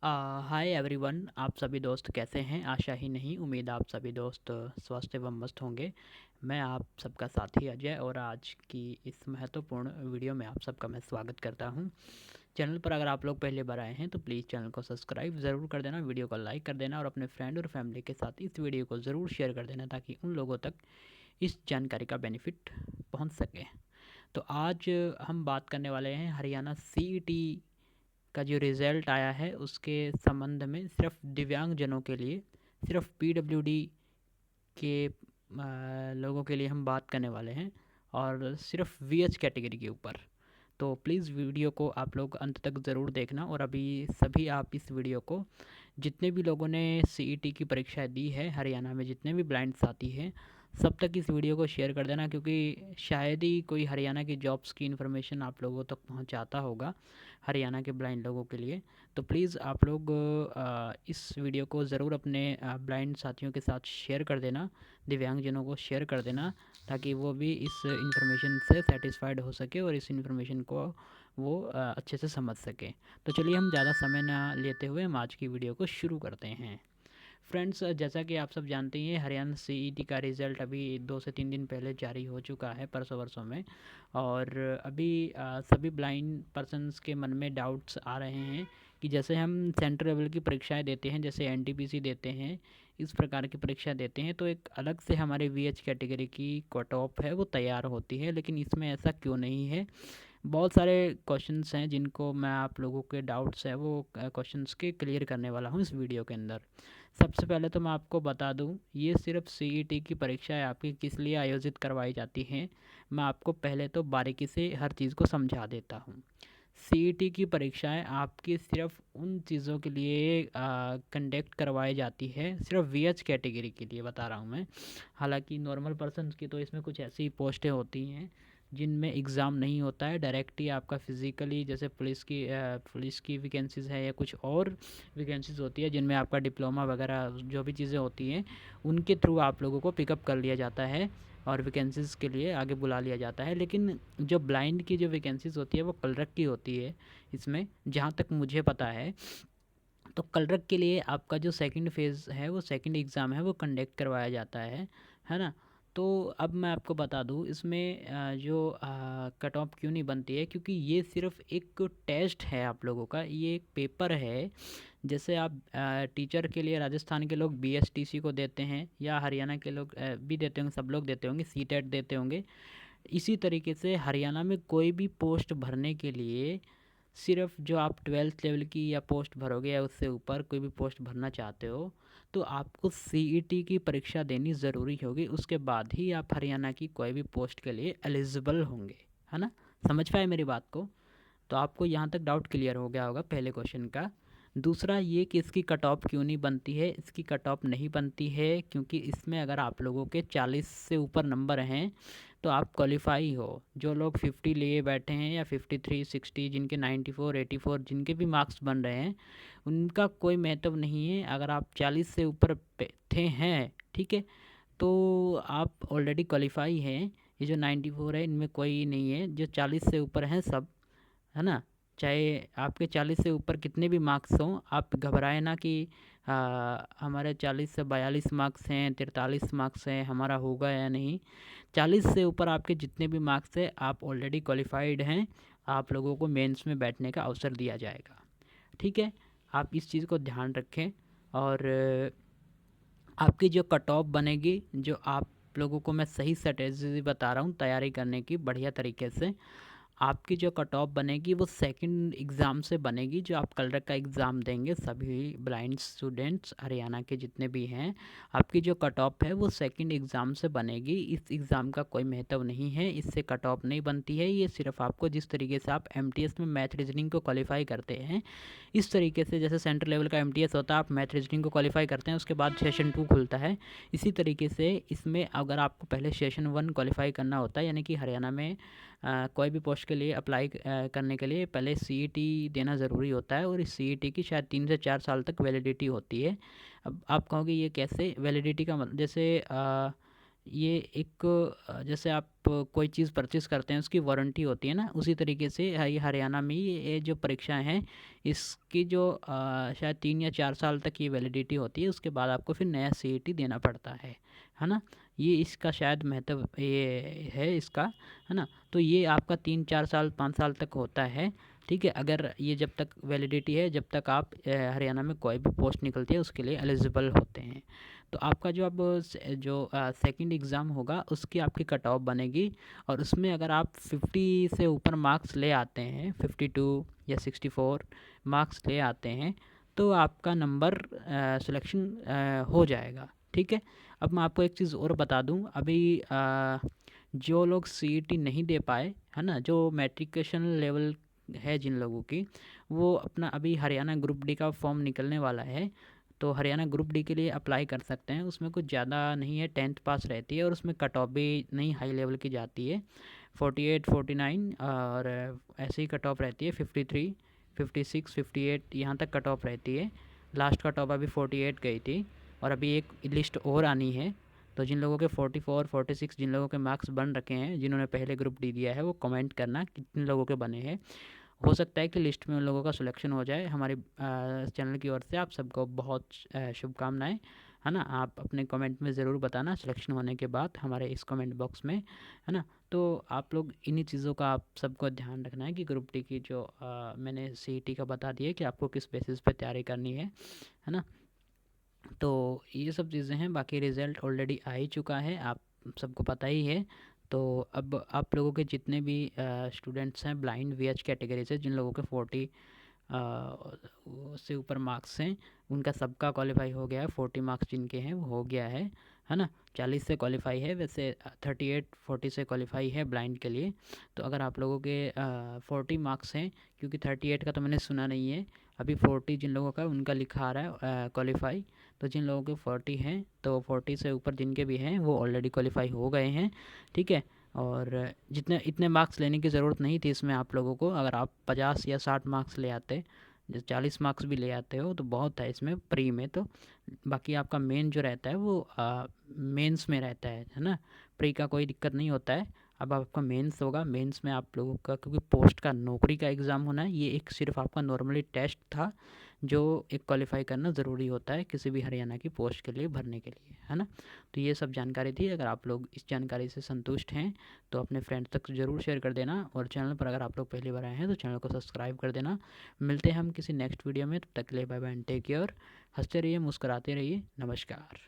Hi everyone, आप सभी दोस्त कैसे हैं? आशा ही नहीं, उम्मीद आप सभी दोस्त स्वस्थ एवं मस्त होंगे। मैं आप सबका साथी अजय और आज की इस महत्वपूर्ण वीडियो में आप सबका मैं स्वागत करता हूं। चैनल पर अगर आप लोग पहले बार आए हैं तो प्लीज़ चैनल को सब्सक्राइब ज़रूर कर देना, वीडियो को लाइक कर देना और अपने फ्रेंड और फैमिली के साथ इस वीडियो को ज़रूर शेयर कर देना ताकि उन लोगों तक इस जानकारी का बेनिफिट पहुँच सके। तो आज हम बात करने वाले हैं हरियाणा सीईटी का जो रिज़ल्ट आया है उसके संबंध में। सिर्फ दिव्यांगजनों के लिए, सिर्फ पीडब्ल्यूडी के लोगों के लिए हम बात करने वाले हैं और सिर्फ वीएच कैटेगरी के ऊपर। तो प्लीज़ वीडियो को आप लोग अंत तक ज़रूर देखना। और अभी सभी आप इस वीडियो को, जितने भी लोगों ने सीईटी की परीक्षा दी है हरियाणा में, जितने भी ब्लाइंड साथी हैं, सब तक इस वीडियो को शेयर कर देना क्योंकि शायद ही कोई हरियाणा की जॉब्स की इन्फॉर्मेशन आप लोगों तक पहुंचाता होगा हरियाणा के ब्लाइंड लोगों के लिए। तो प्लीज़ आप लोग इस वीडियो को ज़रूर अपने ब्लाइंड साथियों के साथ शेयर कर देना, दिव्यांगजनों को शेयर कर देना ताकि वो भी इस इन्फॉर्मेशन से सेटिस्फाइड हो सके और इस इन्फॉर्मेशन को वो अच्छे से समझ सके। तो चलिए हम ज़्यादा समय ना लेते हुए हम आज की वीडियो को शुरू करते हैं। फ्रेंड्स, जैसा कि आप सब जानते हैं हरियाणा सीईटी का रिज़ल्ट अभी 2 से 3 दिन पहले जारी हो चुका है, परसों वर्सों में। और अभी सभी ब्लाइंड पर्सनस के मन में डाउट्स आ रहे हैं कि जैसे हम सेंट्रल लेवल की परीक्षाएं देते हैं, जैसे एनटीपीसी देते हैं, इस प्रकार की परीक्षा देते हैं तो एक अलग से हमारे वीएच कैटेगरी की कट ऑफ है वो तैयार होती है, लेकिन इसमें ऐसा क्यों नहीं है? बहुत सारे क्वेश्चंस हैं जिनको मैं आप लोगों के डाउट्स है वो क्वेश्चंस के क्लियर करने वाला हूँ इस वीडियो के अंदर। सबसे पहले तो मैं आपको बता दूं, ये सिर्फ सीईटी की परीक्षाएं आपकी किस लिए आयोजित करवाई जाती हैं। मैं आपको पहले तो बारीकी से हर चीज़ को समझा देता हूँ। सीईटी की परीक्षाएं आपकी सिर्फ उन चीज़ों के लिए कंडक्ट करवाई जाती है, सिर्फ वीएच कैटेगरी के लिए बता रहा हूँ मैं। हालांकि नॉर्मल पर्सन की तो इसमें कुछ ऐसी पोस्टें होती हैं जिनमें एग्ज़ाम नहीं होता है, डायरेक्ट ही आपका फिज़िकली, जैसे पुलिस की वैकेंसीज़ है या कुछ और वैकेंसीज़ होती है जिनमें आपका डिप्लोमा वगैरह जो भी चीज़ें होती हैं उनके थ्रू आप लोगों को पिकअप कर लिया जाता है और वैकेंसीज़ के लिए आगे बुला लिया जाता है। लेकिन जो ब्लाइंड की जो वैकेंसीज़ होती है वो क्लर्क की होती है इसमें, जहाँ तक मुझे पता है। तो क्लर्क के लिए आपका जो सेकंड फेज़ है, वो सेकंड एग्ज़ाम है, वो कंडक्ट करवाया जाता है ना? तो अब मैं आपको बता दूँ इसमें जो कट ऑफ क्यों नहीं बनती है, क्योंकि ये सिर्फ एक टेस्ट है आप लोगों का, ये एक पेपर है। जैसे आप टीचर के लिए राजस्थान के लोग बीएसटीसी को देते हैं या हरियाणा के लोग भी देते होंगे, सब लोग देते होंगे, सीटेट देते होंगे। इसी तरीके से हरियाणा में कोई भी पोस्ट भरने के लिए सिर्फ जो आप 12th लेवल की या पोस्ट भरोगे या उससे ऊपर कोई भी पोस्ट भरना चाहते हो तो आपको सीईटी की परीक्षा देनी ज़रूरी होगी। उसके बाद ही आप हरियाणा की कोई भी पोस्ट के लिए एलिजिबल होंगे, है ना? समझ पाए मेरी बात को? तो आपको यहाँ तक डाउट क्लियर हो गया होगा पहले क्वेश्चन का। दूसरा ये कि इसकी कट ऑफ क्यों नहीं बनती है। इसकी कट ऑफ नहीं बनती है क्योंकि इसमें अगर आप लोगों के 40 से ऊपर नंबर हैं तो आप क्वालिफाई हो। जो लोग 50 लिए बैठे हैं या 53, 60, जिनके 94, 84 जिनके भी मार्क्स बन रहे हैं, उनका कोई महत्व नहीं है। अगर आप 40 से ऊपर थे हैं, ठीक है, तो आप ऑलरेडी क्वालिफाई हैं। ये जो 94 है इनमें कोई नहीं है, जो 40 से ऊपर हैं सब, है ना? चाहे आपके 40 से ऊपर कितने भी मार्क्स हों, आप घबराए ना कि हमारे 40 से 42 मार्क्स हैं, 43 मार्क्स हैं, हमारा होगा या नहीं। 40 से ऊपर आपके जितने भी मार्क्स हैं आप ऑलरेडी क्वालिफाइड हैं, आप लोगों को मेंस में बैठने का अवसर दिया जाएगा। ठीक है, आप इस चीज़ को ध्यान रखें। और आपकी जो कट ऑफ बनेगी, जो आप लोगों को मैं सही स्ट्रेटजी बता रहा हूँ तैयारी करने की बढ़िया तरीके से, आपकी जो कट ऑफ बनेगी वो सेकंड एग्ज़ाम से बनेगी। जो आप क्लर्क का एग्ज़ाम देंगे सभी ब्लाइंड स्टूडेंट्स हरियाणा के जितने भी हैं, आपकी जो कट ऑफ है वो सेकंड एग्ज़ाम से बनेगी। इस एग्ज़ाम का कोई महत्व नहीं है, इससे कट ऑफ नहीं बनती है। ये सिर्फ आपको जिस तरीके से आप एमटीएस में मैथ रीजनिंग को क्वालिफाई करते हैं, इस तरीके से जैसे सेंट्रल लेवल का एमटीएस होता है, आप मैथ रीजनिंग को क्वालिफाई करते हैं, उसके बाद सेशन 2 खुलता है। इसी तरीके से इसमें अगर आपको पहले सेशन 1 क्वालिफाई करना होता है, यानी कि हरियाणा में कोई भी पोस्ट के लिए अप्लाई करने के लिए पहले सीईटी देना ज़रूरी होता है और इस सीईटी की शायद 3 से 4 साल तक वैलिडिटी होती है। अब आप कहोगे ये कैसे वैलिडिटी का मतलब, जैसे ये एक जैसे आप कोई चीज़ परचेज़ करते हैं उसकी वारंटी होती है ना, उसी तरीके से ये हरियाणा में ये जो परीक्षाएं हैं इसकी जो शायद 3 या 4 साल तक ये वैलिडिटी होती है, उसके बाद आपको फिर नया सीईटी देना पड़ता है ना। ये इसका शायद महत्व ये है इसका, है ना। तो ये आपका 3 4 साल 5 साल तक होता है, ठीक है। अगर ये जब तक वैलिडिटी है, जब तक आप हरियाणा में कोई भी पोस्ट निकलती है उसके लिए एलिजिबल होते हैं। तो आपका जो अब जो सेकंड एग्ज़ाम होगा उसकी आपकी कट ऑफ बनेगी, और उसमें अगर आप 50 से ऊपर मार्क्स ले आते हैं, 52 या 64 मार्क्स ले आते हैं, तो आपका नंबर सिलेक्शन हो जाएगा, ठीक है। अब मैं आपको एक चीज़ और बता दूं, अभी जो लोग सीईटी नहीं दे पाए, है ना, जो मैट्रिकुलेशन लेवल है जिन लोगों की, वो अपना अभी हरियाणा ग्रुप डी का फॉर्म निकलने वाला है, तो हरियाणा ग्रुप डी के लिए अप्लाई कर सकते हैं। उसमें कुछ ज़्यादा नहीं है, 10th पास रहती है, और उसमें कट ऑफ भी नहीं हाई लेवल की जाती है, 48 49, और ऐसे ही कट ऑफ रहती है 53 56 58 यहाँ तक कट ऑफ रहती है। लास्ट कट ऑफ अभी 48 गई थी, और अभी एक लिस्ट और आनी है। तो जिन लोगों के 44 46 जिन लोगों के मार्क्स बन रखे हैं, जिन्होंने पहले ग्रुप डी दिया है, वो कमेंट करना कितने लोगों के बने हैं। हो सकता है कि लिस्ट में उन लोगों का सिलेक्शन हो जाए। हमारे चैनल की ओर से आप सबको बहुत शुभकामनाएं, है ना। आप अपने कमेंट में ज़रूर बताना सिलेक्शन होने के बाद हमारे इस कमेंट बॉक्स में, है ना। तो आप लोग इन्हीं चीज़ों का आप सबको ध्यान रखना है कि ग्रुप डी की जो मैंने सीईटी का बता दिया कि आपको किस बेसिस पे तैयारी करनी है ना। तो ये सब चीज़ें हैं, बाकी रिज़ल्ट ऑलरेडी आ ही चुका है, आप सबको पता ही है। तो अब आप लोगों के जितने भी स्टूडेंट्स हैं ब्लाइंड वीएच कैटेगरी से, जिन लोगों के 40 से ऊपर मार्क्स हैं, उनका सबका क्वालिफाई हो गया है। 40 मार्क्स जिनके हैं वो हो गया है ना। 40 से क्वालिफाई है, वैसे 38 40 से क्वालिफाई है ब्लाइंड के लिए। तो अगर आप लोगों के 40 मार्क्स हैं, क्योंकि 38 का तो मैंने सुना नहीं है, अभी 40 जिन लोगों का उनका लिखा आ रहा है क्वालिफाई। तो जिन लोगों के 40 हैं, तो 40 से ऊपर जिनके भी हैं वो ऑलरेडी क्वालिफाई हो गए हैं, ठीक है। और जितने इतने मार्क्स लेने की ज़रूरत नहीं थी इसमें आप लोगों को, अगर आप 50 या 60 मार्क्स ले आते, जैसे 40 मार्क्स भी ले आते हो तो बहुत है इसमें प्री में। तो बाकी आपका मेन जो रहता है वो मेंस में रहता है ना। प्री का कोई दिक्कत नहीं होता है। अब आपका मेंस होगा, मेंस में आप लोगों का, क्योंकि पोस्ट का नौकरी का एग्ज़ाम होना है, ये एक सिर्फ आपका नॉर्मली टेस्ट था जो एक क्वालिफाई करना ज़रूरी होता है किसी भी हरियाणा की पोस्ट के लिए भरने के लिए, है ना। तो ये सब जानकारी थी। अगर आप लोग इस जानकारी से संतुष्ट हैं तो अपने फ्रेंड्स तक ज़रूर शेयर कर देना, और चैनल पर अगर आप लोग पहली बार आए हैं तो चैनल को सब्सक्राइब कर देना। मिलते हैं हम किसी नेक्स्ट वीडियो में, तब तक के लिए बाय बाय, टेक केयर। हंसते रहिए, मुस्कुराते रहिए, नमस्कार।